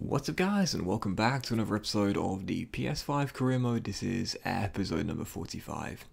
What's up guys, and welcome back to another episode of the PS5 career mode. This is episode number 45.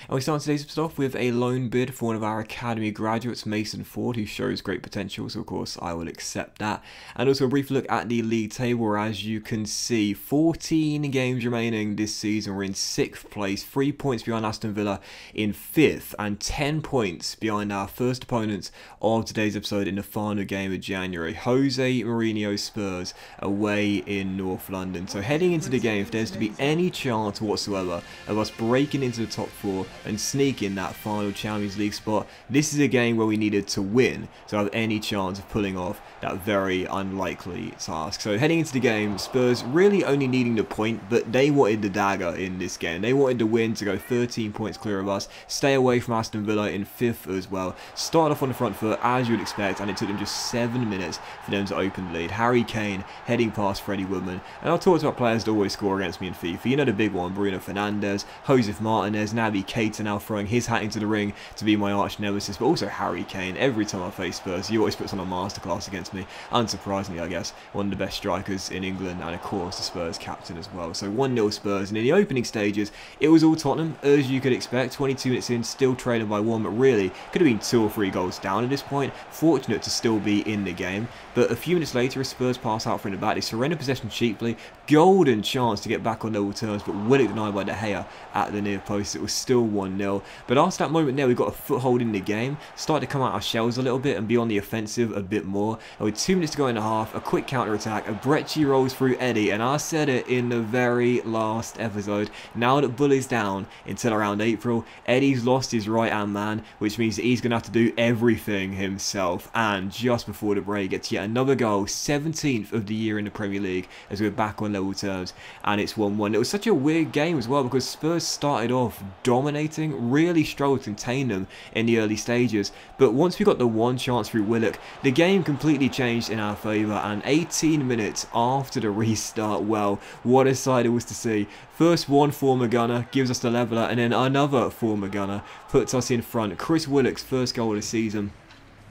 And we start today's episode off with a loan bid for one of our academy graduates, Mason Ford, who shows great potential, so of course I will accept that. And also a brief look at the league table, where as you can see, 14 games remaining this season. We're in 6th place, 3 points behind Aston Villa in 5th, and 10 points behind our first opponents of today's episode in the final game of January, Jose Mourinho Spurs, away in North London. So heading into the game, if there's to be any chance whatsoever of us breaking into the top 4 and sneaking that final Champions League spot, this is a game where we needed to win to have any chance of pulling off that very unlikely task. So heading into the game, Spurs really only needing the point, but they wanted the dagger in this game. They wanted the win to go 13 points clear of us, stay away from Aston Villa in 5th as well. Started off on the front foot as you would expect, and it took them just 7 minutes for them to open the lead. Harry Kane heading past Freddie Woodman, and I'll talk about players that always score against me in FIFA. You know the big one, Bruno Fernandes, Josef Martinez, Naby Keita now throwing his hat into the ring to be my arch nemesis, but also Harry Kane. Every time I face Spurs, he always puts on a masterclass against me. Unsurprisingly, I guess, one of the best strikers in England, and of course the Spurs captain as well. So 1-0 Spurs, and in the opening stages, it was all Tottenham, as you could expect. 22 minutes in, still trailing by 1, but really could have been 2 or 3 goals down at this point. Fortunate to still be in the game, but a few minutes later, as Spurs pass out from the back, they surrender possession cheaply. Golden chance to get back on level terms, but well denied by De Gea at the near post. It was still 1-0, but after that moment there, we got a foothold in the game, started to come out our shells a little bit and be on the offensive a bit more. And with 2 minutes to go in the half, a quick counter attack, a Brecci rolls through Eddie, and I said it in the very last episode, now that Bull is down until around April, Eddie's lost his right hand man, which means that he's going to have to do everything himself. And just before the break, gets yet another goal, 17th of the year in the Premier League, as we're back on level terms, and it's 1-1. It was such a weird game as well, because Spurs started off dominating, really struggled to contain them in the early stages, but once we got the one chance through Willock, the game completely changed in our favour. And 18 minutes after the restart, well, what a sight it was to see. First one former gunner gives us the leveller, and then another former gunner puts us in front. Chris Willock's first goal of the season,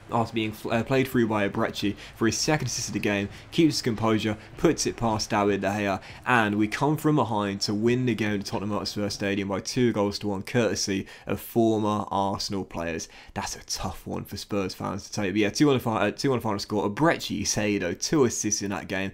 after being played through by a Brecci for his second assist of the game, keeps his composure, puts it past David De Gea, and we come from behind to win the game at Tottenham Hotspur Stadium by 2-1, courtesy of former Arsenal players. That's a tough one for Spurs fans to take, but yeah, 2-1 final score. A Brecci say though, 2 assists in that game.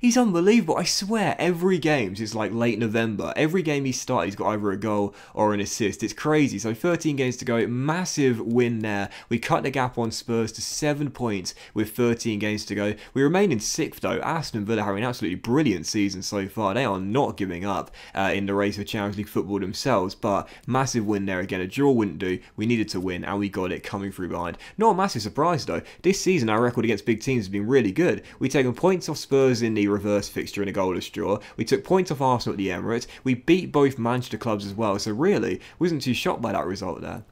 He's unbelievable. I swear, every game since like late November, every game he started, he's got either a goal or an assist. It's crazy. So 13 games to go. Massive win there. We cut the gap on Spurs to 7 points with 13 games to go. We remain in 6th though. Aston Villa having an absolutely brilliant season so far. They are not giving up in the race for Champions League football themselves, but massive win there again. A draw wouldn't do. We needed to win, and we got it coming through behind. Not a massive surprise though. This season, our record against big teams has been really good. We've taken points off Spurs in the reverse fixture in a goalless draw. We took points off Arsenal at the Emirates. We beat both Manchester clubs as well, so really wasn't too shocked by that result there.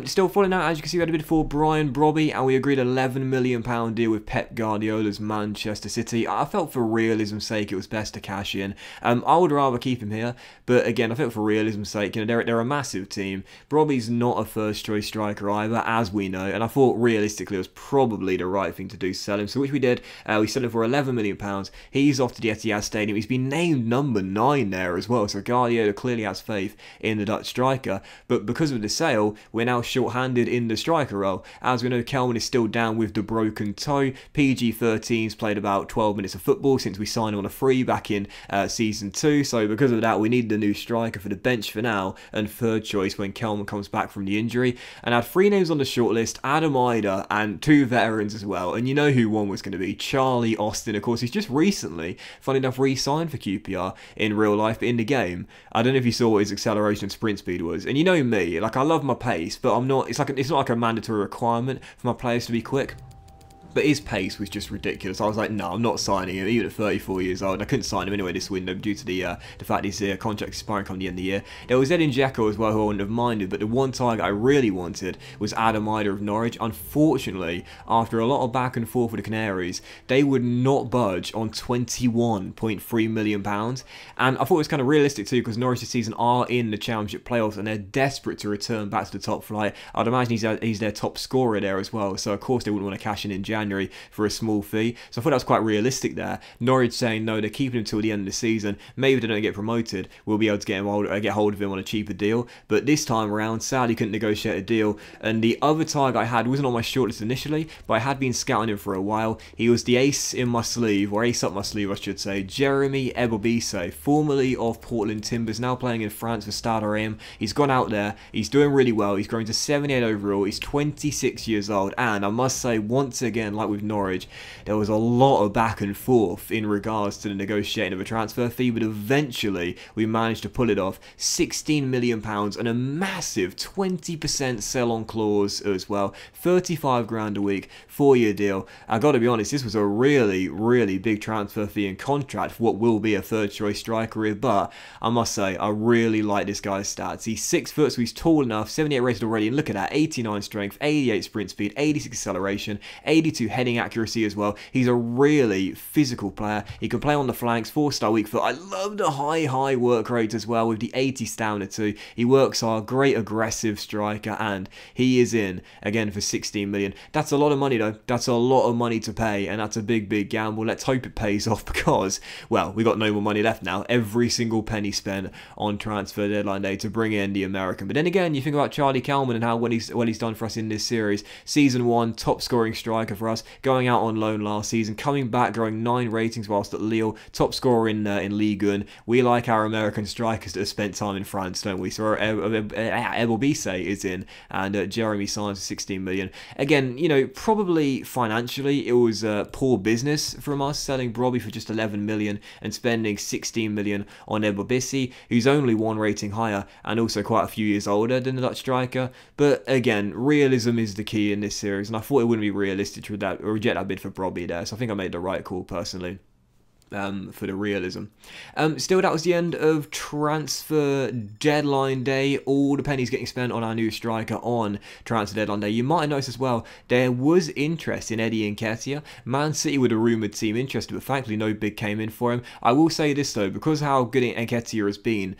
Still falling out, as you can see, we had a bid for Brian Brobby, and we agreed an £11 million deal with Pep Guardiola's Manchester City. I felt for realism's sake it was best to cash in. I would rather keep him here, but again, I felt for realism's sake, you know, they're a massive team. Brobby's not a first choice striker either, as we know, and I thought realistically it was probably the right thing to do, sell him, so which we did. We sold him for £11 million. He's off to the Etihad Stadium. He's been named number 9 there as well, so Guardiola clearly has faith in the Dutch striker, but because of the sale, we're now short-handed in the striker role. As we know, Kelman is still down with the broken toe. PG-13's played about 12 minutes of football since we signed him on a free back in Season 2, so because of that, we needed a new striker for the bench for now, and third choice when Kelman comes back from the injury. And I had 3 names on the shortlist, Adam Idah, and 2 veterans as well, and you know who one was going to be, Charlie Austin. Of course, he's just recently, funny enough, re-signed for QPR in real life, but in the game, I don't know if you saw what his acceleration and sprint speed was. And you know me, like, I love my pace, but I'm not, it's not like a mandatory requirement for my players to be quick. But his pace was just ridiculous. I was like, no, I'm not signing him, even at 34 years old. I couldn't sign him anyway this window due to the fact his contract expiring come the end of the year. There was Edin Dzeko as well, who I wouldn't have minded, but the one target I really wanted was Adam Idah of Norwich. Unfortunately, after a lot of back and forth with the Canaries, they would not budge on £21.3 million. And I thought it was kind of realistic too, because Norwich this season are in the Championship playoffs and they're desperate to return back to the top flight. I'd imagine he's their top scorer there as well, so of course they wouldn't want to cash in January. January for a small fee. So I thought that was quite realistic there. Norwich saying no, they're keeping him till the end of the season. Maybe if they don't get promoted, we'll be able to get hold of him on a cheaper deal. But this time around, sadly couldn't negotiate a deal. And the other target I had wasn't on my shortlist initially, but I had been scouting him for a while. He was the ace in my sleeve, or ace up my sleeve I should say, Jeremy Ebobisse, formerly of Portland Timbers, now playing in France for Stade Reims. He's gone out there, he's doing really well, he's grown to 78 overall, he's 26 years old, and I must say, once again, like with Norwich, there was a lot of back and forth in regards to the negotiating of a transfer fee, but eventually we managed to pull it off. £16 million and a massive 20% sell-on clause as well, 35 grand a week, 4-year deal. I gotta be honest, this was a really big transfer fee and contract for what will be a third choice striker here, but I must say, I really like this guy's stats. He's 6 foot, so he's tall enough, 78 rated already, and look at that, 89 strength, 88 sprint speed, 86 acceleration, 82 heading accuracy as well. He's a really physical player. He can play on the flanks, 4-star weak foot. I love the high work rate as well with the 80 stamina too. He works hard, great aggressive striker, and he is in again for 16 million. That's a lot of money though. That's a lot of money to pay, and that's a big gamble. Let's hope it pays off because, well, we got no more money left now. Every single penny spent on transfer deadline day to bring in the American. But then again, you think about Charlie Kalman and how well he's done for us in this series. Season 1, top scoring striker for us, going out on loan last season, coming back, growing 9 ratings whilst at Lille, top scorer in Ligue 1. We like our American strikers that have spent time in France, don't we? So Ebobisse is in, and Jeremy signs for 16 million. Again, you know, probably financially it was poor business from us selling Brobby for just 11 million and spending 16 million on Ebobisse, who's only 1 rating higher and also quite a few years older than the Dutch striker. But again, realism is the key in this series, and I thought it wouldn't be realistic to reject that bid for Brobby there, so I think I made the right call personally. For the realism. Still, that was the end of transfer deadline day. All the pennies getting spent on our new striker on transfer deadline day. You might have noticed as well, there was interest in Eddie Nketiah. Man City were the rumoured team interested, but thankfully no bid came in for him. I will say this though, because how good Nketiah has been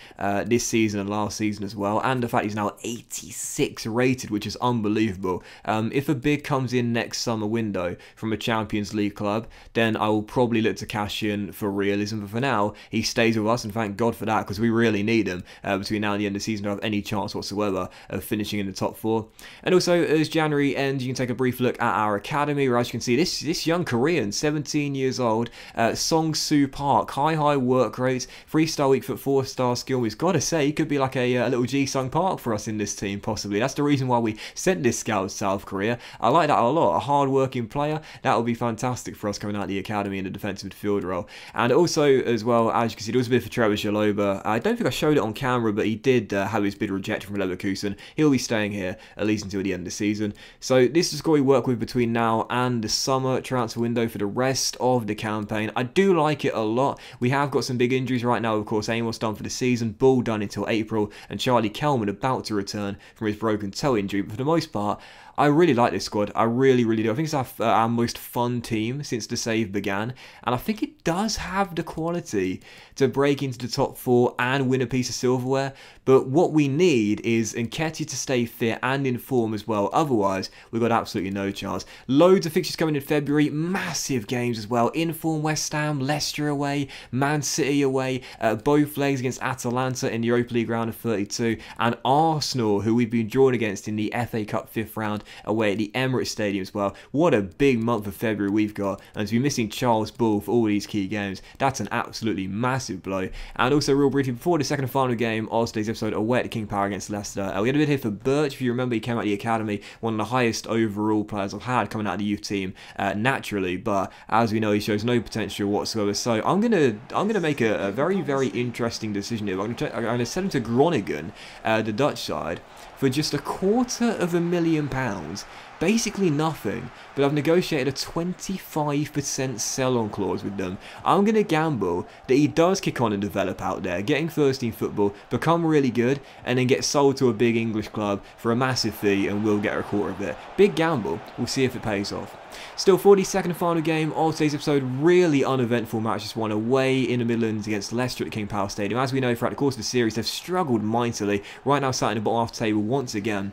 this season and last season as well, and the fact he's now 86 rated, which is unbelievable. If a bid comes in next summer window from a Champions League club, then I will probably look to cash in for realism, but for now he stays with us, and thank God for that, because we really need him between now and the end of the season to have any chance whatsoever of finishing in the top 4. And also, as January ends, you can take a brief look at our academy, where as you can see, this young Korean, 17 years old, Song-Soo Park, high work rate, 3-star weak foot, 4-star skill. We've got to say, he could be like a little Ji-Sung Park for us in this team, possibly. That's the reason why we sent this scout to South Korea. I like that a lot. A hard-working player, that would be fantastic for us coming out of the academy in the defensive midfield role. And also, as well, as you can see, there was a bit for Trevor Chalobah. I don't think I showed it on camera, but he did have his bid rejected from Leverkusen. He'll be staying here at least until the end of the season. So this is what we work with between now and the summer transfer window for the rest of the campaign. I do like it a lot. We have got some big injuries right now, of course. Amos done for the season, Bull done until April, and Charlie Kelman about to return from his broken toe injury. But for the most part, I really like this squad. I really do. I think it's our most fun team since the save began, and I think it does have the quality to break into the top 4 and win a piece of silverware. But what we need is Nketiah to stay fit and in form as well. Otherwise, we've got absolutely no chance. Loads of fixtures coming in February. Massive games as well. In form West Ham, Leicester away, Man City away. Both legs against Atalanta in the Europa League round of 32, and Arsenal, who we've been drawn against in the FA Cup 5th round, away at the Emirates Stadium as well. What a big month of February we've got, and to be missing Charles Bull for all these key games, that's an absolutely massive blow. And also, real briefly, before the second and final game of today's episode, away at King Power against Leicester, we had a bit here for Birch. If you remember, he came out of the academy, one of the highest overall players I've had coming out of the youth team naturally, but as we know, he shows no potential whatsoever. So I'm gonna make a very interesting decision here. I'm gonna send him to Groningen, the Dutch side, for just £250,000, basically nothing, but I've negotiated a 25% sell-on clause with them. I'm going to gamble that he does kick on and develop out there, getting first-team football, become really good, and then get sold to a big English club for a massive fee, and we'll get a quarter of it. Big gamble, we'll see if it pays off. Still, for the second and final game of today's episode, really uneventful match, just one away in the Midlands against Leicester at King Power Stadium. As we know, throughout the course of the series, they've struggled mightily. Right now, sat in the bottom half the table once again.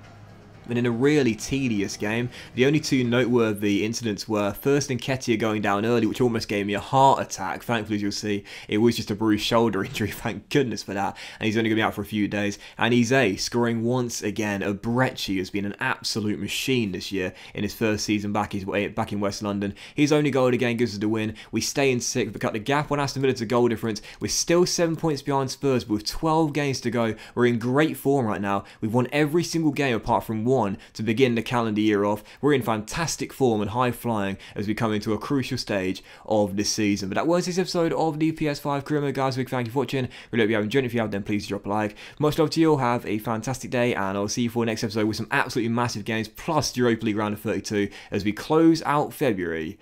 and in a really tedious game. The only two noteworthy incidents were first Nketiah going down early, which almost gave me a heart attack. Thankfully, as you'll see, it was just a bruised shoulder injury, thank goodness for that, and he's only going to be out for a few days. And Eze scoring once again. Abrechi has been an absolute machine this year in his first season back in West London. His only goal again gives us the win. We stay in 6th, but cut the gap on Aston Villa to goal difference. We're still 7 points behind Spurs, but with 12 games to go. We're in great form right now. We've won every single game apart from one to begin the calendar year off. We're in fantastic form and high flying as we come into a crucial stage of this season. But that was this episode of the PS5 Career Mode, guys. Big thank you for watching. Really hope you have enjoyed it. If you have, then please drop a like. Much love to you all. Have a fantastic day, and I'll see you for the next episode with some absolutely massive games, plus Europa League round of 32 as we close out February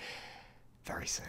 very soon.